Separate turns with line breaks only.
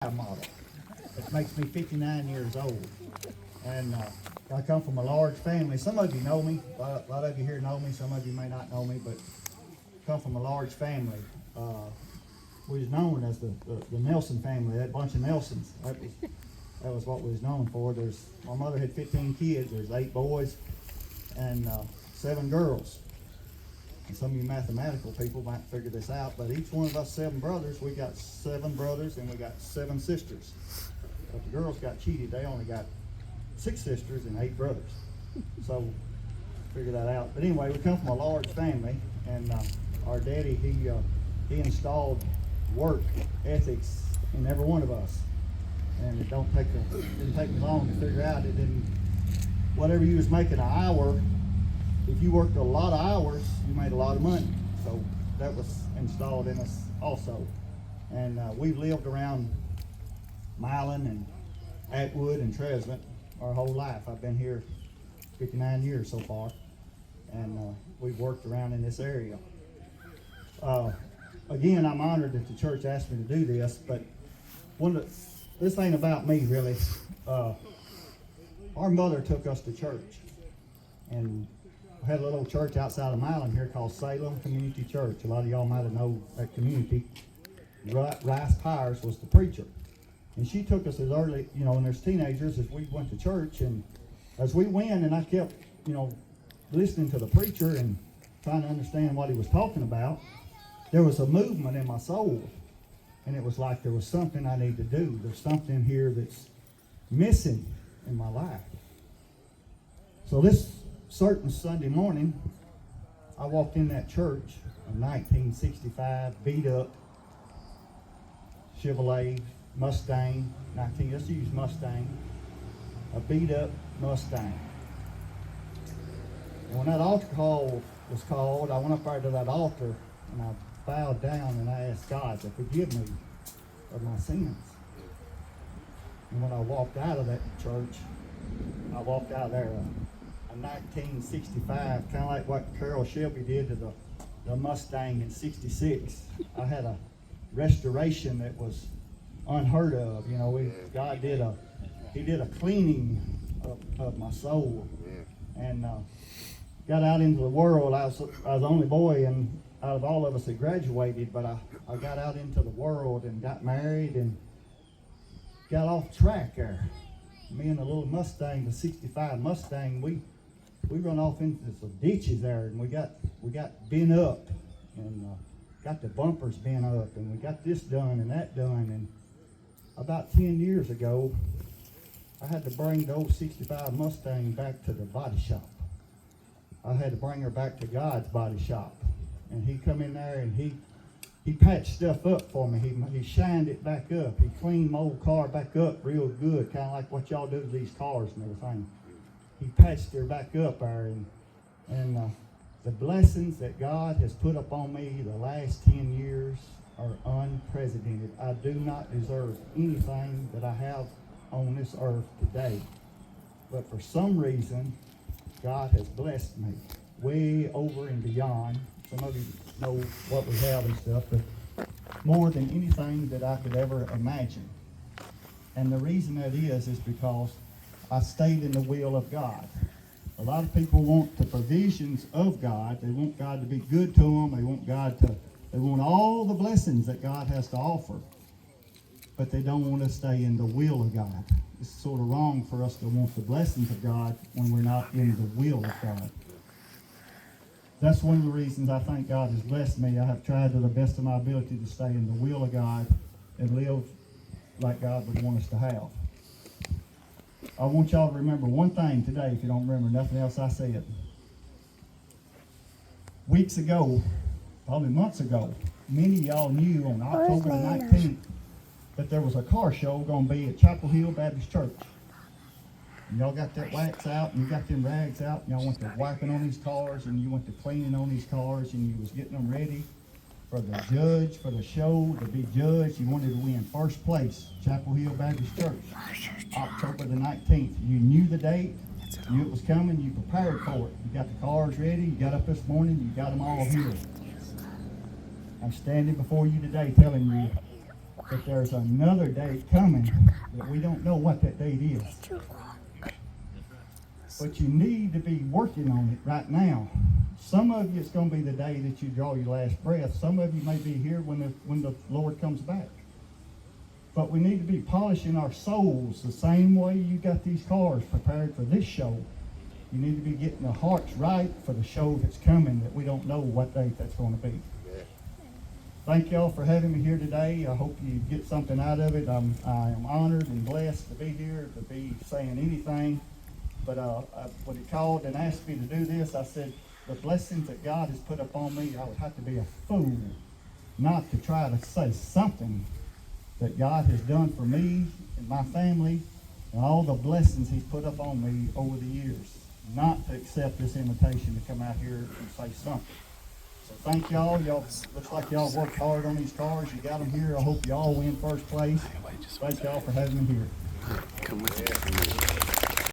Model. It makes me 59 years old. And I come from a large family. Some of you know me. A lot of you here know me. Some of you may not know me, but I come from a large family. We was known as the Nelson family, that bunch of Nelsons. That was what we was known for. My mother had 15 kids. There's 8 boys and 7 girls. And some of you mathematical people might figure this out, but each one of us 7 brothers, we got 7 brothers and we got 7 sisters. But the girls got cheated. They only got 6 sisters and 8 brothers. So figure that out. But anyway, we come from a large family, and our daddy, he installed work ethics in every one of us. And it didn't take me long to figure out. Whatever you was making an hour, if you worked a lot of hours, you made a lot of money. So that was installed in us also. And we've lived around Milan and Atwood and Tresvant our whole life. I've been here 59 years so far, and we've worked around in this area. Again, I'm honored that the church asked me to do this, but this ain't about me really. Our mother took us to church, and we had a little church outside of Milan here called Salem Community Church. A lot of y'all might have known that community. Rice Pires was the preacher. And she took us as early, and there's teenagers, as we went to church. And as we went, and I kept, listening to the preacher and trying to understand what he was talking about, there was a movement in my soul. And it was like there was something I need to do. There's something here that's missing in my life. So this certain Sunday morning, I walked in that church, a 1965 beat up Chevrolet Mustang, let's use Mustang, a beat up Mustang. And when that altar call was called, I went up there to that altar and I bowed down and I asked God to forgive me of my sins. And when I walked out of that church, I walked out of there a 1965, kind of like what Carroll Shelby did to the Mustang in '66. I had a restoration that was unheard of. God did a cleaning of my soul, and got out into the world. I was the only boy, and out of all of us that graduated, but I got out into the world and got married and got off track there. Me and the little Mustang, the '65 Mustang, we run off into some ditches there, and we got bent up, and got the bumpers bent up, and we got this done and that done. And about 10 years ago, I had to bring the old '65 Mustang back to the body shop. I had to bring her back to God's body shop, and he come in there and he patched stuff up for me. He shined it back up. He cleaned my old car back up real good, kind of like what y'all do to these cars and everything. He patched her back up there, and the blessings that God has put upon me the last 10 years are unprecedented. I do not deserve anything that I have on this earth today. But for some reason, God has blessed me way over and beyond. Some of you know what we have and stuff, but more than anything that I could ever imagine. And the reason that is because I stayed in the will of God. A lot of people want the provisions of God. They want God to be good to them. They want all the blessings that God has to offer. But they don't want to stay in the will of God. It's sort of wrong for us to want the blessings of God when we're not in the will of God. That's one of the reasons I think God has blessed me. I have tried to the best of my ability to stay in the will of God and live like God would want us to have. I want y'all to remember one thing today, if you don't remember nothing else I said. Weeks ago, probably months ago, many of y'all knew on October the 19th that there was a car show going to be at Chapel Hill Baptist Church. And y'all got that wax out, and you got them rags out, and y'all went to wiping on these cars, and you went to cleaning on these cars, and you was getting them ready for the judge, for the show, to be judged. You wanted to win first place, Chapel Hill Baptist Church, October the 19th. You knew the date, you knew it was coming, you prepared for it. You got the cars ready, you got up this morning, you got them all here. I'm standing before you today telling you But there's another date coming that we don't know what that date is. But you need to be working on it right now. Some of you, it's going to be the day that you draw your last breath. Some of you may be here when the Lord comes back. But we need to be polishing our souls the same way you got these cars prepared for this show. You need to be getting the hearts right for the show that's coming that we don't know what date that's going to be. Thank y'all for having me here today. I hope you get something out of it. I am honored and blessed to be here, to be saying anything. But when he called and asked me to do this, I said, the blessings that God has put upon me, I would have to be a fool not to try to say something that God has done for me and my family and all the blessings he's put upon me over the years, not to accept this invitation to come out here and say something. So thank y'all. Y'all looks like y'all worked hard on these cars. You got them here. I hope y'all win first place. Thank y'all for having me here.
Come with me.